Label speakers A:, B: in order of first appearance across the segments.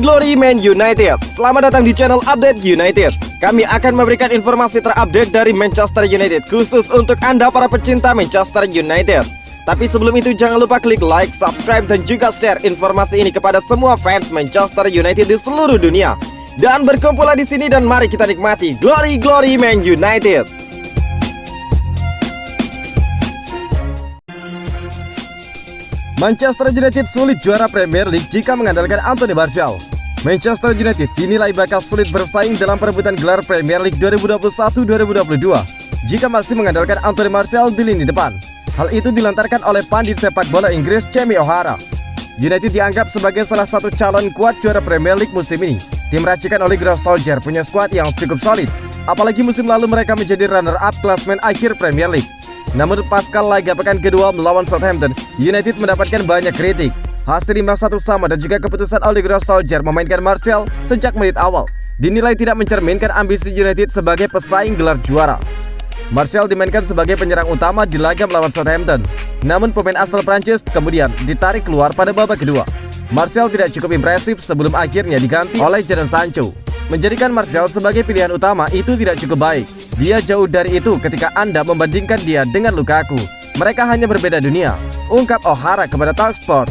A: Glory Man United. Selamat datang di channel Update United. Kami akan memberikan informasi terupdate dari Manchester United khusus untuk Anda para pecinta Manchester United. Tapi sebelum itu jangan lupa klik like, subscribe dan juga share informasi ini kepada semua fans Manchester United di seluruh dunia. Dan berkumpullah di sini dan mari kita nikmati Glory Man United. Manchester United sulit juara Premier League jika mengandalkan Anthony Martial. Manchester United dinilai bakal sulit bersaing dalam perebutan gelar Premier League 2021-2022 jika masih mengandalkan Anthony Martial di lini depan. Hal itu dilontarkan oleh pandit sepak bola Inggris Jamie O'Hara. United dianggap sebagai salah satu calon kuat juara Premier League musim ini. Tim racikan Ole Gunnar Solskjaer punya skuad yang cukup solid, apalagi musim lalu mereka menjadi runner-up klasemen akhir Premier League. Namun pasca laga pekan kedua melawan Southampton, United mendapatkan banyak kritik. Hasil 5-1 sama dan juga keputusan Ole Gunnar Solskjaer memainkan Martial sejak menit awal dinilai tidak mencerminkan ambisi United sebagai pesaing gelar juara. Martial dimainkan sebagai penyerang utama di laga melawan Southampton. Namun pemain asal Prancis kemudian ditarik keluar pada babak kedua. Martial tidak cukup impresif sebelum akhirnya diganti oleh Jadon Sancho. Menjadikan Martial sebagai pilihan utama itu tidak cukup baik. Dia jauh dari itu ketika Anda membandingkan dia dengan Lukaku. Mereka hanya berbeda dunia, ungkap O'Hara kepada Talksport.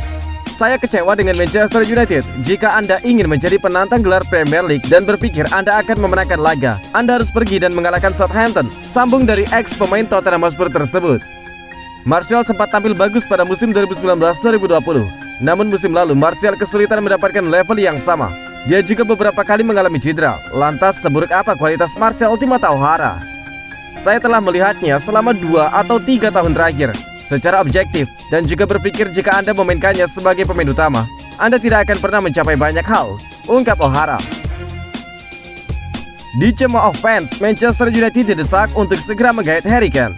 A: Saya kecewa dengan Manchester United. Jika Anda ingin menjadi penantang gelar Premier League dan berpikir Anda akan memenangkan laga, Anda harus pergi dan mengalahkan Southampton, sambung dari ex pemain Tottenham Hotspur tersebut. Martial sempat tampil bagus pada musim 2019-2020. Namun musim lalu Martial kesulitan mendapatkan level yang sama. Dia juga beberapa kali mengalami cedera. Lantas seburuk apa kualitas Martial di mata O'Hara? Saya telah melihatnya selama 2 atau 3 tahun terakhir secara objektif dan juga berpikir jika Anda memainkannya sebagai pemain utama, Anda tidak akan pernah mencapai banyak hal, ungkap O'Hara. Dicemooh fans, Manchester United didesak untuk segera menggait Harry Kane.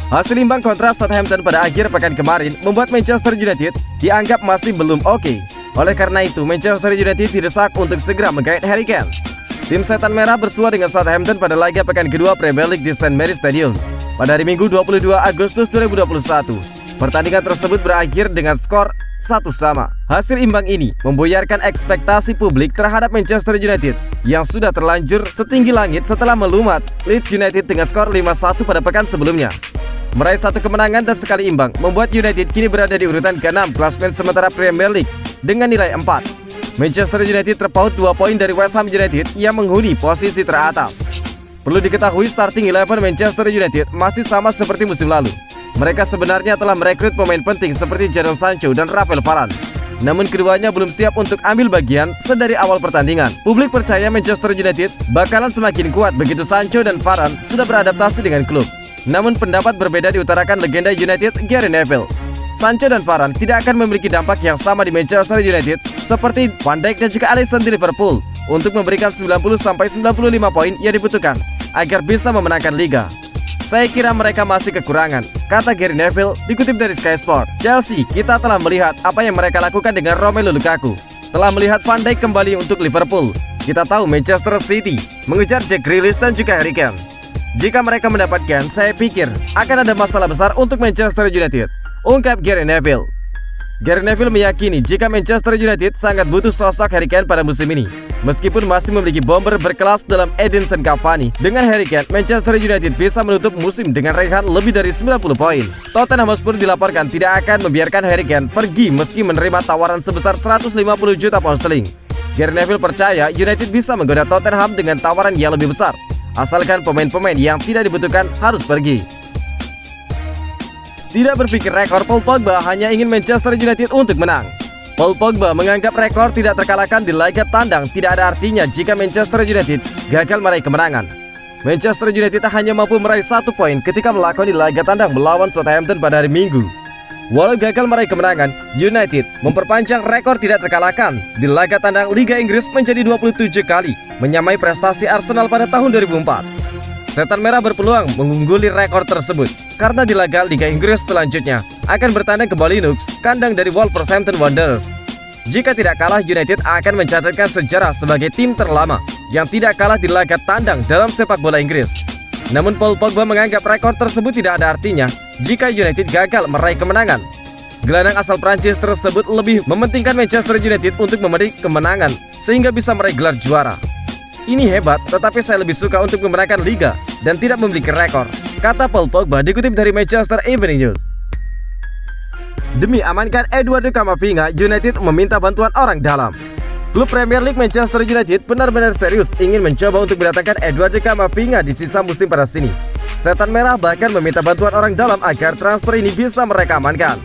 A: Hasil imbang kontra Southampton pada akhir pekan kemarin membuat Manchester United dianggap masih belum oke. Oleh karena itu, Manchester United didesak untuk segera menggait Harry Kane. Tim Setan Merah bersua dengan Southampton pada laga pekan kedua Premier League di St. Mary's Stadium pada hari Minggu 22 Agustus 2021. Pertandingan tersebut berakhir dengan skor 1-1. Hasil imbang ini membuyarkan ekspektasi publik terhadap Manchester United yang sudah terlanjur setinggi langit setelah melumat Leeds United dengan skor 5-1 pada pekan sebelumnya. Meraih 1 kemenangan dan sekali imbang membuat United kini berada di urutan ke-6 klasemen sementara Premier League dengan nilai 4. Manchester United terpaut 2 poin dari West Ham United yang menghuni posisi teratas. Perlu diketahui starting 11 Manchester United masih sama seperti musim lalu. Mereka sebenarnya telah merekrut pemain penting seperti Jadon Sancho dan Rafael Varane. Namun keduanya belum siap untuk ambil bagian sedari awal pertandingan. Publik percaya Manchester United bakalan semakin kuat begitu Sancho dan Varane sudah beradaptasi dengan klub. Namun pendapat berbeda diutarakan legenda United Gary Neville. Sancho dan Varane tidak akan memiliki dampak yang sama di Manchester United seperti Van Dijk dan juga Alisson di Liverpool untuk memberikan 90-95 poin yang dibutuhkan agar bisa memenangkan liga. Saya kira mereka masih kekurangan, kata Gary Neville dikutip dari Sky Sport. Chelsea, kita telah melihat apa yang mereka lakukan dengan Romelu Lukaku. Telah melihat Van Dijk kembali untuk Liverpool. Kita tahu Manchester City mengejar Jack Grealish dan juga Harry Kane. Jika mereka mendapatkan, saya pikir akan ada masalah besar untuk Manchester United, ungkap Gary Neville. Gary Neville meyakini jika Manchester United sangat butuh sosok Harry Kane pada musim ini. Meskipun masih memiliki bomber berkelas dalam Edinson Cavani, dengan Harry Kane, Manchester United bisa menutup musim dengan raihan lebih dari 90 poin. Tottenham Hotspur dilaporkan tidak akan membiarkan Harry Kane pergi meski menerima tawaran sebesar 150 juta pound sterling. Gary Neville percaya United bisa menggoda Tottenham dengan tawaran yang lebih besar, asalkan pemain-pemain yang tidak dibutuhkan harus pergi. Tidak berpikir rekor, Paul Pogba hanya ingin Manchester United untuk menang. Paul Pogba menganggap rekor tidak terkalahkan di laga tandang tidak ada artinya jika Manchester United gagal meraih kemenangan. Manchester United hanya mampu meraih 1 poin ketika melakoni laga tandang melawan Southampton pada hari Minggu. Walau gagal meraih kemenangan, United memperpanjang rekor tidak terkalahkan di laga tandang Liga Inggris menjadi 27 kali, menyamai prestasi Arsenal pada tahun 2004. Setan Merah berpeluang mengungguli rekor tersebut karena di laga Liga Inggris selanjutnya akan bertandang ke Molineux, kandang dari Wolverhampton Wanderers. Jika tidak kalah, United akan mencatatkan sejarah sebagai tim terlama yang tidak kalah di laga tandang dalam sepak bola Inggris. Namun Paul Pogba menganggap rekor tersebut tidak ada artinya jika United gagal meraih kemenangan. Gelandang asal Prancis tersebut lebih mementingkan Manchester United untuk meraih kemenangan sehingga bisa meraih gelar juara. Ini hebat, tetapi saya lebih suka untuk memenangkan liga dan tidak memiliki rekor, kata Paul Pogba dikutip dari Manchester Evening News. Demi amankan Eduardo Camavinga, United meminta bantuan orang dalam. Klub Premier League Manchester United benar-benar serius ingin mencoba untuk mendatangkan Eduardo Camavinga di sisa musim panas ini. Setan Merah bahkan meminta bantuan orang dalam agar transfer ini bisa mereka amankan.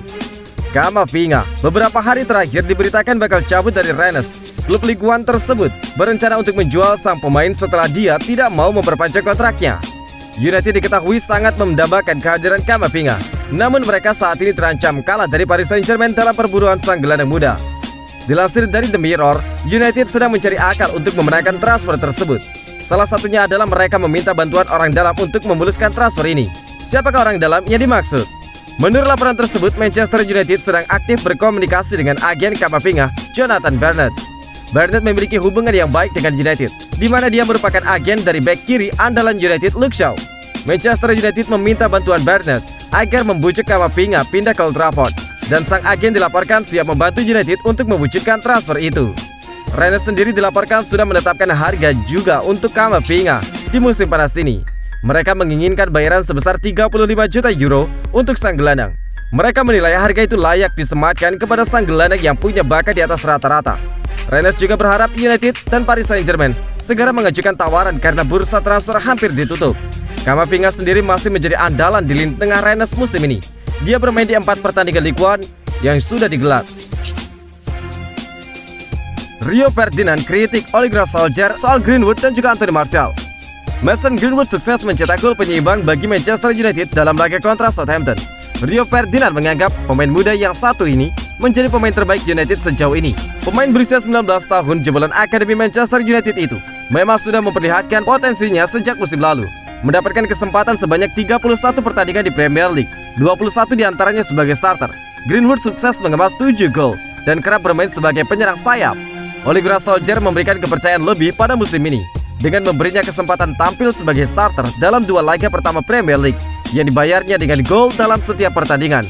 A: Camavinga beberapa hari terakhir diberitakan bakal cabut dari Rennes. Klub Ligue 1 tersebut berencana untuk menjual sang pemain setelah dia tidak mau memperpanjang kontraknya. United diketahui sangat mendambakan kehadiran Camavinga, namun mereka saat ini terancam kalah dari Paris Saint-Germain dalam perburuan sang gelandang muda. Dilansir dari The Mirror, United sedang mencari akal untuk memenangkan transfer tersebut. Salah satunya adalah mereka meminta bantuan orang dalam untuk memuluskan transfer ini. Siapakah orang dalam yang dimaksud? Menurut laporan tersebut, Manchester United sedang aktif berkomunikasi dengan agen Camavinga, Jonathan Bernat. Bernat memiliki hubungan yang baik dengan United, di mana dia merupakan agen dari bek kiri andalan United, Luke Shaw. Manchester United meminta bantuan Bernat agar membujuk Camavinga pindah ke Old Trafford, dan sang agen dilaporkan siap membantu United untuk mewujudkan transfer itu. Rennes sendiri dilaporkan sudah menetapkan harga juga untuk Camavinga di musim panas ini. Mereka menginginkan bayaran sebesar 35 juta euro untuk sang gelandang. Mereka menilai harga itu layak disematkan kepada sang gelandang yang punya bakat di atas rata-rata. Rennes juga berharap United dan Paris Saint-Germain segera mengajukan tawaran karena bursa transfer hampir ditutup. Camavinga sendiri masih menjadi andalan di lini tengah Rennes musim ini. Dia bermain di 4 pertandingan Ligue 1 yang sudah digelar. Rio Ferdinand kritik Ole Gunnar Solskjaer soal Greenwood dan juga Anthony Martial. Mason Greenwood sukses mencetak gol penyeimbang bagi Manchester United dalam laga kontra Southampton. Rio Ferdinand menganggap pemain muda yang satu ini menjadi pemain terbaik United sejauh ini. Pemain berusia 19 tahun jebolan Akademi Manchester United itu memang sudah memperlihatkan potensinya sejak musim lalu. Mendapatkan kesempatan sebanyak 31 pertandingan di Premier League, 21 diantaranya sebagai starter. Greenwood sukses mengemas 7 gol dan kerap bermain sebagai penyerang sayap. Ole Gunnar Solskjaer memberikan kepercayaan lebih pada musim ini dengan memberinya kesempatan tampil sebagai starter dalam 2 laga pertama Premier League yang dibayarnya dengan gol dalam setiap pertandingan.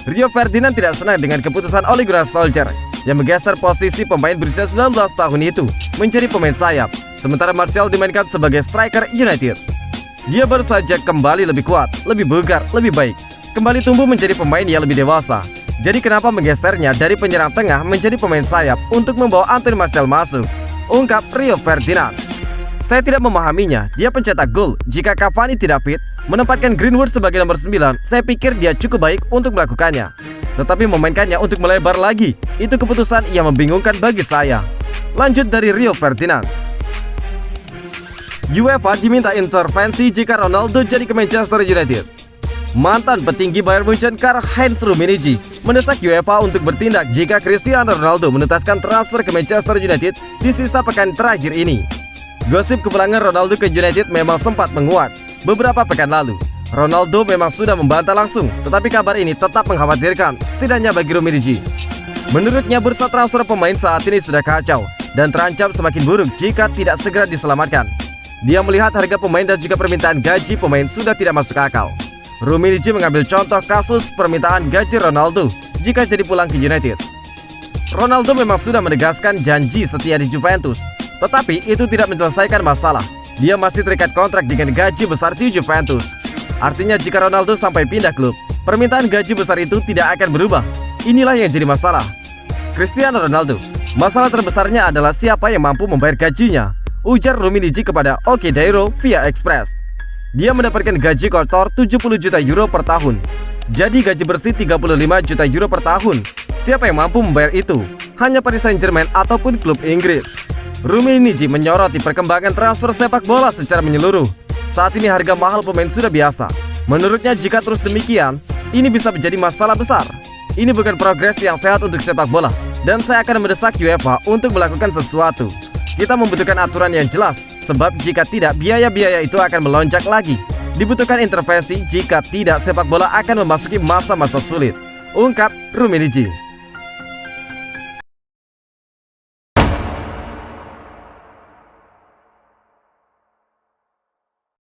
A: Rio Ferdinand tidak senang dengan keputusan Ole Gunnar Solskjaer yang menggeser posisi pemain berusia 19 tahun itu menjadi pemain sayap, sementara Martial dimainkan sebagai striker United. Dia baru saja kembali lebih kuat, lebih bugar, lebih baik, kembali tumbuh menjadi pemain yang lebih dewasa. Jadi kenapa menggesernya dari penyerang tengah menjadi pemain sayap untuk membawa Anthony Martial masuk? Ungkap Rio Ferdinand. Saya tidak memahaminya, dia pencetak gol. Jika Cavani tidak fit, menempatkan Greenwood sebagai nomor 9, saya pikir dia cukup baik untuk melakukannya. Tetapi memainkannya untuk melebar lagi, itu keputusan yang membingungkan bagi saya. Lanjut dari Rio Ferdinand. UEFA diminta intervensi jika Ronaldo jadi ke Manchester United. Mantan petinggi Bayern Munchen Karl-Heinz Rummenigge mendesak UEFA untuk bertindak jika Cristiano Ronaldo menuntaskan transfer ke Manchester United di sisa pekan terakhir ini. Gosip kepulangan Ronaldo ke United memang sempat menguat beberapa pekan lalu. Ronaldo memang sudah membantah langsung, tetapi kabar ini tetap mengkhawatirkan, setidaknya bagi Rummenigge. Menurutnya bursa transfer pemain saat ini sudah kacau dan terancam semakin buruk jika tidak segera diselamatkan. Dia melihat harga pemain dan juga permintaan gaji pemain sudah tidak masuk akal. Rummenigge mengambil contoh kasus permintaan gaji Ronaldo jika jadi pulang ke United. Ronaldo memang sudah menegaskan janji setia di Juventus, tetapi itu tidak menyelesaikan masalah. Dia masih terikat kontrak dengan gaji besar di Juventus. Artinya jika Ronaldo sampai pindah klub, permintaan gaji besar itu tidak akan berubah. Inilah yang jadi masalah. Cristiano Ronaldo, masalah terbesarnya adalah siapa yang mampu membayar gajinya, ujar Rummenigge kepada OK Dairo via Express. Dia mendapatkan gaji kotor 70 juta euro per tahun. Jadi gaji bersih 35 juta euro per tahun. Siapa yang mampu membayar itu? Hanya Paris Saint-Germain ataupun klub Inggris. Rummenigge menyoroti perkembangan transfer sepak bola secara menyeluruh. Saat ini harga mahal pemain sudah biasa. Menurutnya jika terus demikian, ini bisa menjadi masalah besar. Ini bukan progres yang sehat untuk sepak bola, dan saya akan mendesak UEFA untuk melakukan sesuatu. Kita membutuhkan aturan yang jelas, sebab jika tidak, biaya-biaya itu akan melonjak lagi. Dibutuhkan intervensi, jika tidak sepak bola akan memasuki masa-masa sulit, ungkap Rummenigge.